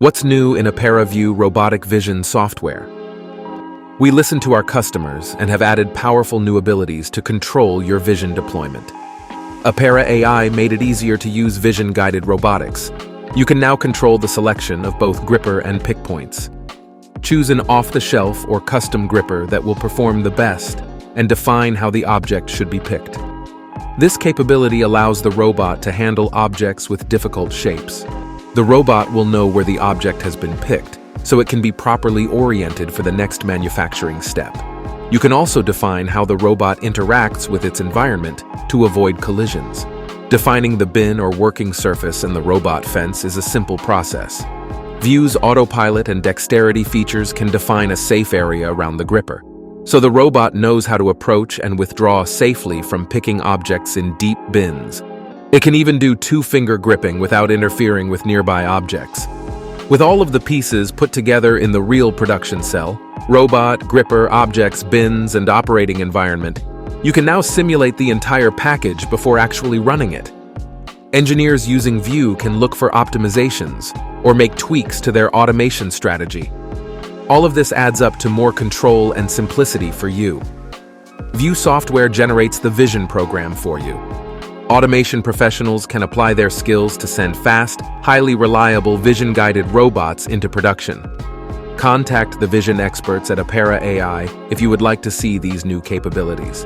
What's new in Apera Vue robotic vision software? We listened to our customers and have added powerful new abilities to control your vision deployment. Apera AI made it easier to use vision-guided robotics. You can now control the selection of both gripper and pick points. Choose an off-the-shelf or custom gripper that will perform the best and define how the object should be picked. This capability allows the robot to handle objects with difficult shapes. The robot will know where the object has been picked, so it can be properly oriented for the next manufacturing step. You can also define how the robot interacts with its environment to avoid collisions. Defining the bin or working surface in the robot fence is a simple process. Vue's autopilot and dexterity features can define a safe area around the gripper, so the robot knows how to approach and withdraw safely from picking objects in deep bins. It can even do two-finger gripping without interfering with nearby objects. With all of the pieces put together in the real production cell, robot, gripper, objects, bins, and operating environment, you can now simulate the entire package before actually running it. Engineers using Vue can look for optimizations or make tweaks to their automation strategy. All of this adds up to more control and simplicity for you. Vue software generates the vision program for you. Automation professionals can apply their skills to send fast, highly reliable vision-guided robots into production. Contact the vision experts at Apera AI if you would like to see these new capabilities.